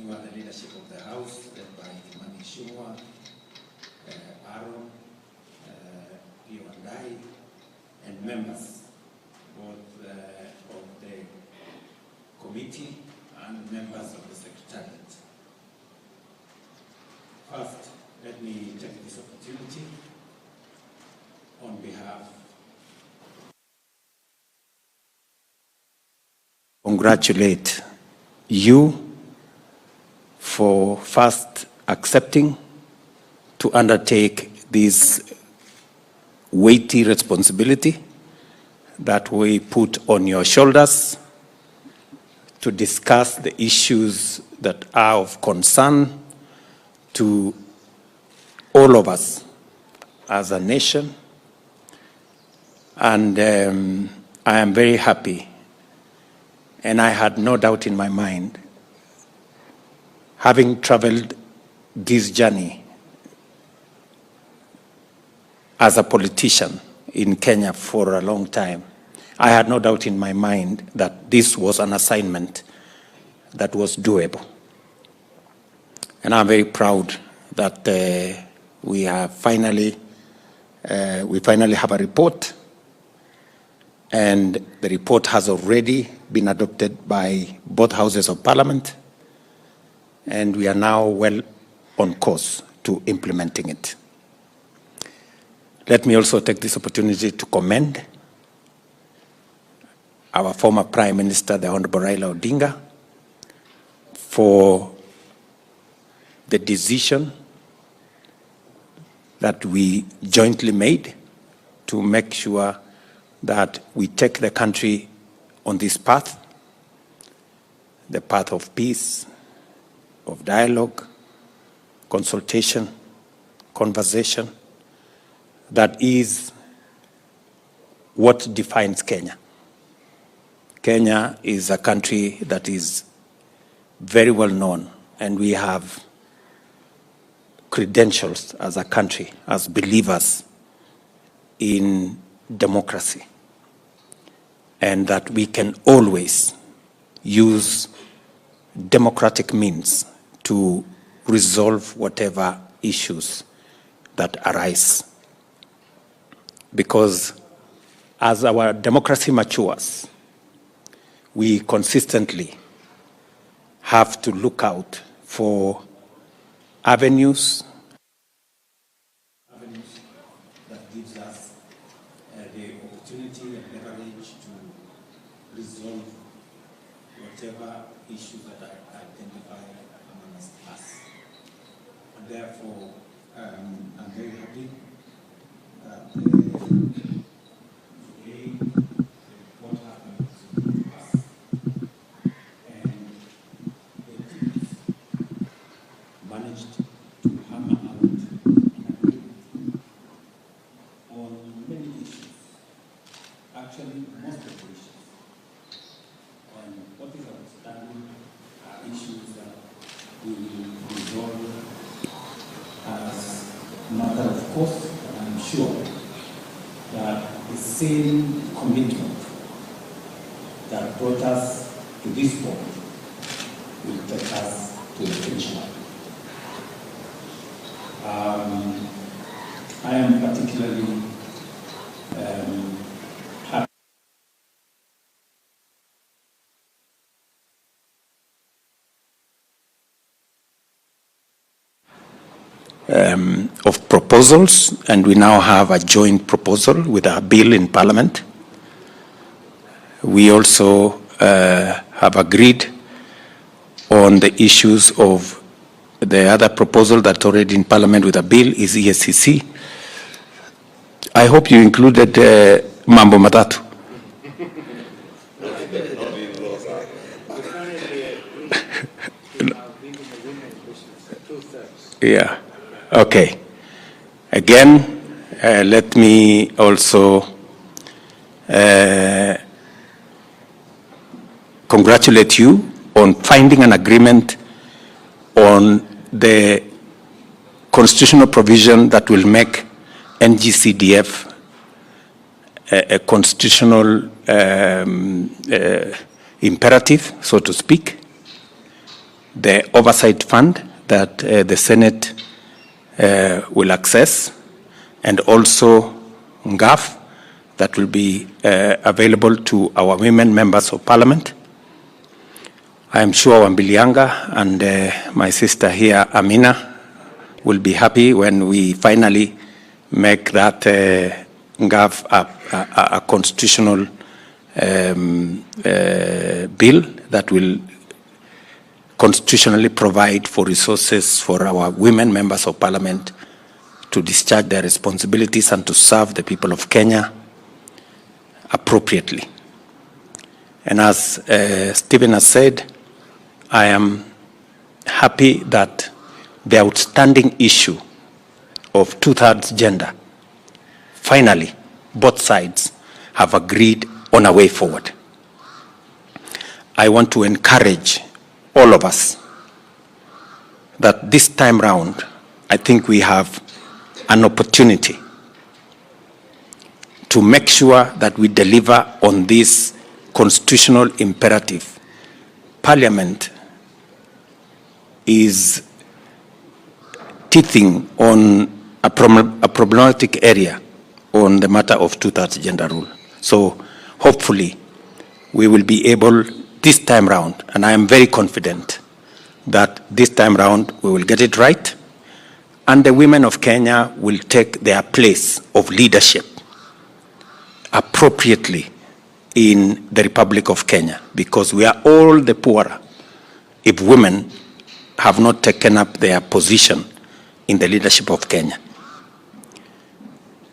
The leadership of the House, led by Manishua, Aaron, Piondai, and members both of the committee and members of the Secretariat. First, let me take this opportunity on behalf congratulate you for first accepting to undertake this weighty responsibility that we put on your shoulders to discuss the issues that are of concern to all of us as a nation. And I am very happy, and I had no doubt in my mind, having traveled this journey as a politician in Kenya for a long time, I had no doubt in my mind that this was an assignment that was doable. And I'm very proud that we finally have a report, and the report has already been adopted by both houses of parliament, and we are now well on course to implementing it. Let me also take this opportunity to commend our former Prime Minister, the Honorable Raila Odinga, for the decision that we jointly made to make sure that we take the country on this path, the path of peace, of dialogue, consultation, conversation, that is what defines Kenya. Kenya is a country that is very well known, and we have credentials as a country, as believers in democracy, and that we can always use democratic means to resolve whatever issues that arise. Because as our democracy matures, we consistently have to look out for avenues that gives us the opportunity and leverage to resolve whatever issues that are identified amongst us. And therefore, I'm very happy that today what happens to us and the teams managed to hammer out an agreement on many issues, actually most of the issues. And what is outstanding are issues that we will resolve as a matter of course, and I'm sure that the same commitment that brought us to this point will take us to the finish line. I am particularly happy of proposals, and we now have a joint proposal with a bill in Parliament. We also have agreed on the issues of the other proposal that's already in Parliament with a bill is ESCC. I hope you included Mambo Matatu. Yeah, okay. Again, let me also congratulate you on finding an agreement on the constitutional provision that will make NGCDF a constitutional imperative, so to speak. The oversight fund that the Senate will access, and also NGAF that will be available to our women members of parliament. I am sure Wambilianga and my sister here, Amina, will be happy when we finally make that NGAF a constitutional bill that will constitutionally provide for resources for our women members of parliament to discharge their responsibilities and to serve the people of Kenya appropriately. And as Stephen has said, I am happy that the outstanding issue of two-thirds gender, finally, both sides have agreed on a way forward. I want to encourage all of us that this time round, I think we have an opportunity to make sure that we deliver on this constitutional imperative. Parliament is teething on a problematic area on the matter of two-thirds gender rule. So hopefully we will be able this time round, and I am very confident that this time round we will get it right, and the women of Kenya will take their place of leadership appropriately in the Republic of Kenya, because we are all the poorer if women have not taken up their position in the leadership of Kenya.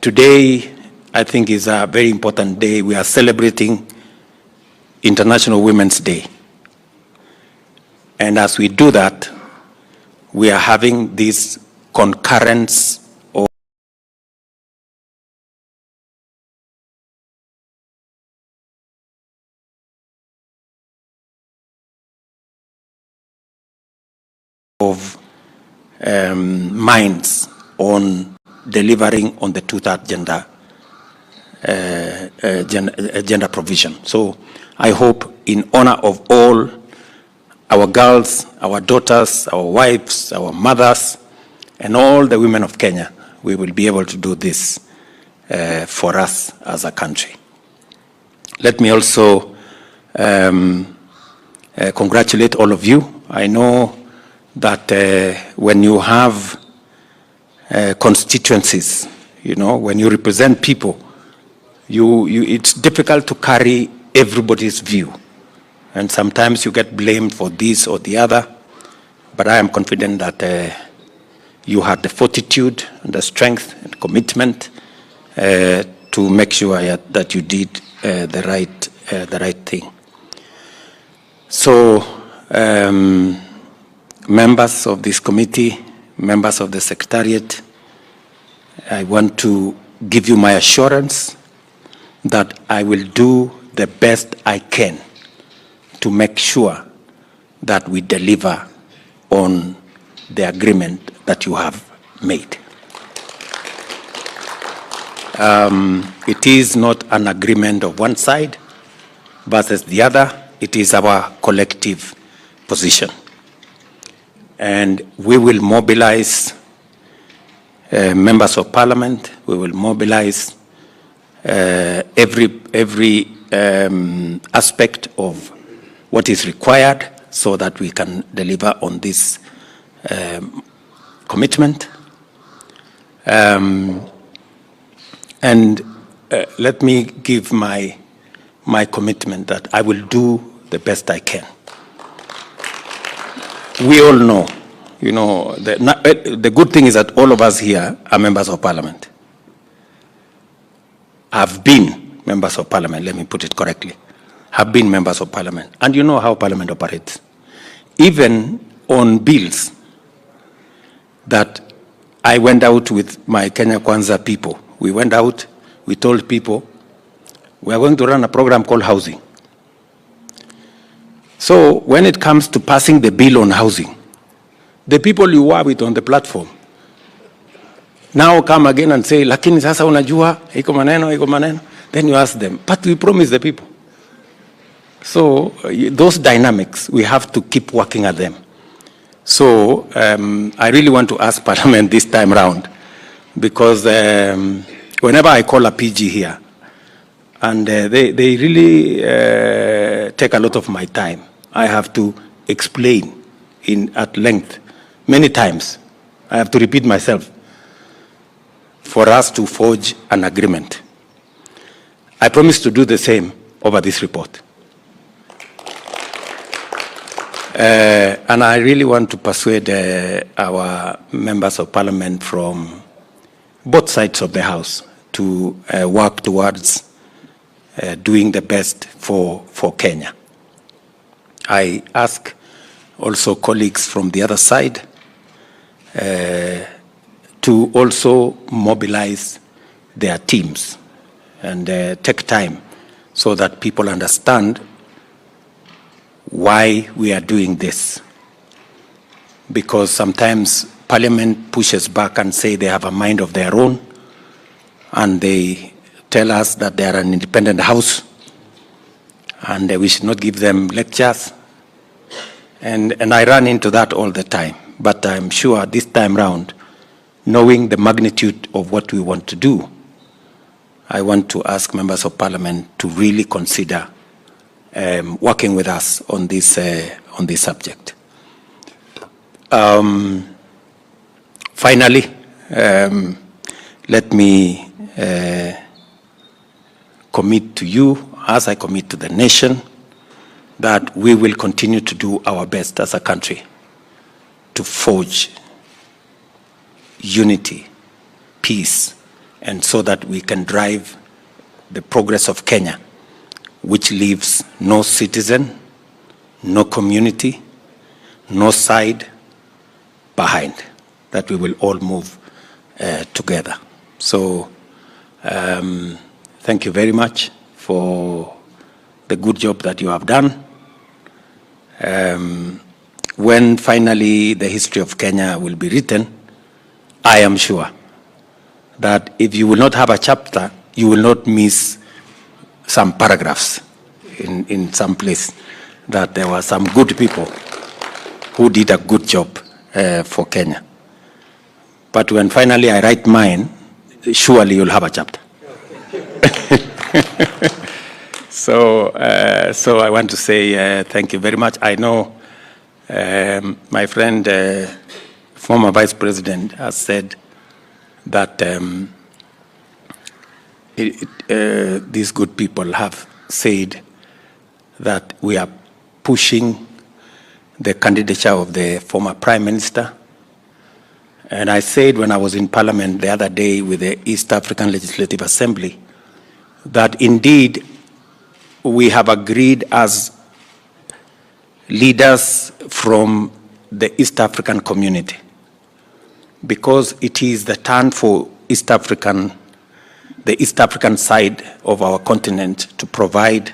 Today, I think, is a very important day. We are celebrating International Women's Day. And as we do that, we are having this concurrence of minds on delivering on the two-thirds gender provision. So I hope, in honor of all our girls, our daughters, our wives, our mothers, and all the women of Kenya, we will be able to do this for us as a country. Let me also congratulate all of you. I know that when you have constituencies, when you represent people, it's difficult to carry everybody's view. And sometimes you get blamed for this or the other. But I am confident that you had the fortitude and the strength and commitment to make sure that you did the right thing. So, members of this committee, members of the Secretariat, I want to give you my assurance that I will do the best I can to make sure that we deliver on the agreement that you have made. It is not an agreement of one side versus the other. It is our collective position. And we will mobilize members of parliament. We will mobilize every aspect of what is required so that we can deliver on this commitment. And let me give my commitment that I will do the best I can. We all know, the good thing is that all of us here are members of parliament. Have been members of parliament, let me put it correctly. Have been members of parliament. And you know how parliament operates. Even on bills that I went out with my Kenya Kwanza people. We went out, we told people, we are going to run a program called housing. So when it comes to passing the bill on housing, the people you were with on the platform now come again and say, lakini sasa unajua, iko maneno. Then you ask them, but we promise the people. So those dynamics, we have to keep working at them. So I really want to ask Parliament this time round, because whenever I call a PG here, and they really take a lot of my time, I have to explain at length many times. I have to repeat myself for us to forge an agreement. I promise to do the same over this report. And I really want to persuade our members of Parliament from both sides of the House to work towards doing the best for Kenya. I ask also colleagues from the other side to also mobilize their teams and take time so that people understand why we are doing this. Because sometimes Parliament pushes back and say they have a mind of their own, and they tell us that they are an independent house and we should not give them lectures. And I run into that all the time. But I'm sure this time round, knowing the magnitude of what we want to do, I want to ask members of Parliament to really consider working with us on this subject. Finally, let me commit to you, as I commit to the nation, that we will continue to do our best as a country to forge unity, peace, and so that we can drive the progress of Kenya, which leaves no citizen, no community, no side behind, that we will all move together. So thank you very much for the good job that you have done. When finally the history of Kenya will be written, I am sure that if you will not have a chapter, you will not miss some paragraphs in some place, that there were some good people who did a good job for Kenya. But when finally I write mine, surely you'll have a chapter. So I want to say thank you very much. I know my friend, former Vice President, has said that these good people have said that we are pushing the candidature of the former Prime Minister. And I said when I was in Parliament the other day with the East African Legislative Assembly that indeed we have agreed as leaders from the East African community, because it is the turn for the East African side of our continent to provide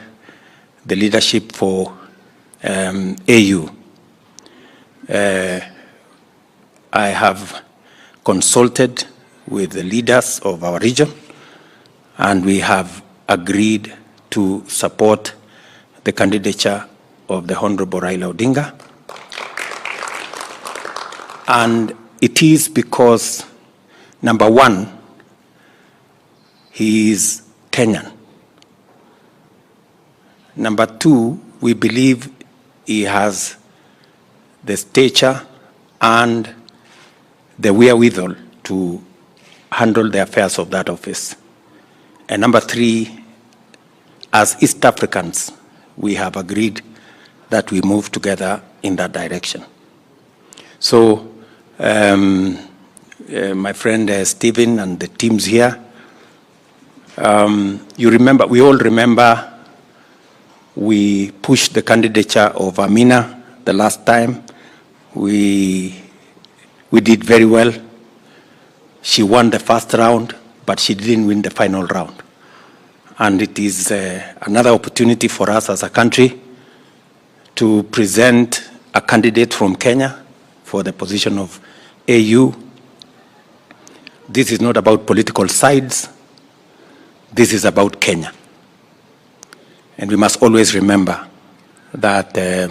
the leadership for AU. I have consulted with the leaders of our region, and we have agreed to support the candidature of the Honorable Raila Odinga. And it is because, number one, he is Kenyan. Number two, we believe he has the stature and the wherewithal to handle the affairs of that office. And number three, as East Africans, we have agreed that we move together in that direction. So, my friend Stephen and the teams here, you remember, we all remember, we pushed the candidature of Amina the last time. We did very well. She won the first round, but she didn't win the final round. And it is another opportunity for us as a country to present a candidate from Kenya for the position of AU. This is not about political sides. This is about Kenya. And we must always remember that there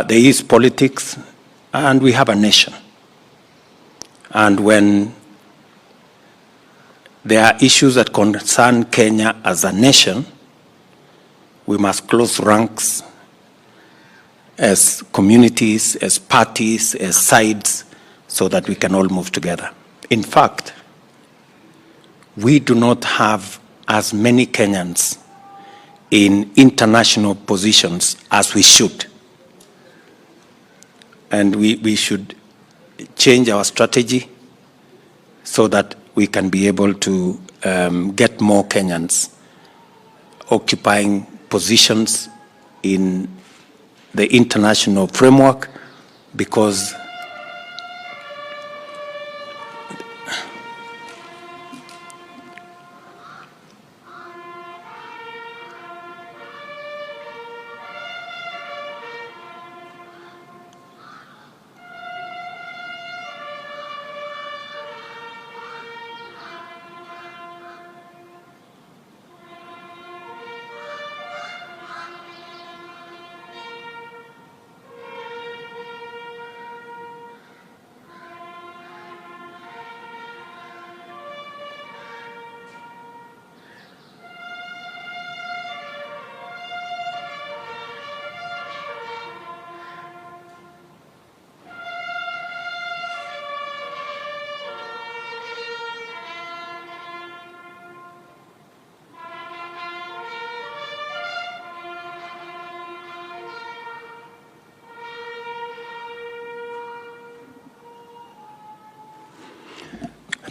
is politics and we have a nation. And when there are issues that concern Kenya as a nation, we must close ranks as communities, as parties, as sides, so that we can all move together. In fact, we do not have as many Kenyans in international positions as we should. And we should change our strategy so that we can be able to get more Kenyans occupying positions in the international framework, because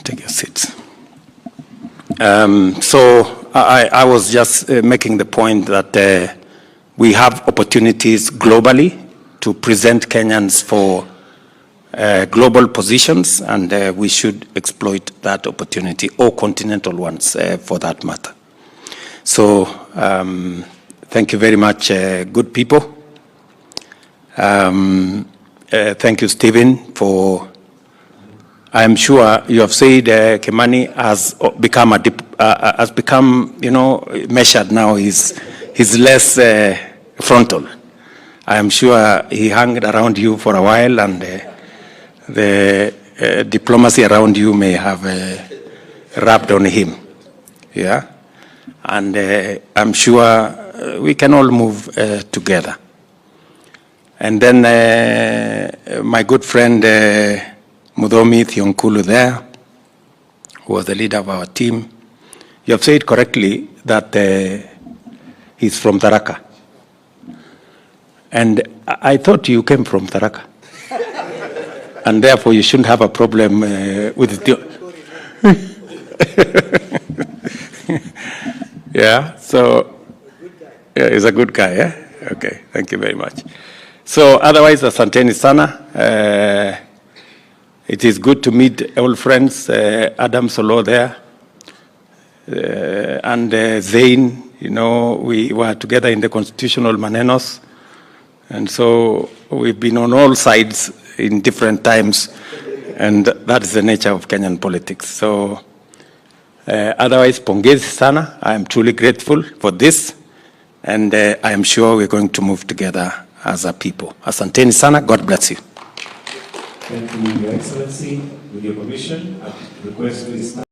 take your seats. So I was just making the point that we have opportunities globally to present Kenyans for global positions, and we should exploit that opportunity, or continental ones for that matter. So thank you very much, good people. Thank you, Stephen, for... I'm sure you have said Kimani has become, you know, measured now. He's less frontal. I am sure he hung around you for a while, and the diplomacy around you may have rubbed on him. Yeah, and I'm sure we can all move together. And then my good friend Mutembei Thionkulu there, who was the leader of our team. You have said correctly that he's from Tharaka. And I thought you came from Tharaka. And therefore you shouldn't have a problem with it. Yeah, so yeah, he's a good guy, yeah? Okay, thank you very much. So otherwise, asanteni sana. It is good to meet old friends, Adam Solo there, and Zain. You know, we were together in the constitutional manenos, and so we've been on all sides in different times, and that is the nature of Kenyan politics. So otherwise, pongezi sana. I am truly grateful for this, and I am sure we're going to move together as a people. Asanteni sana. God bless you. Thank you, Your Excellency. With your permission, I request please.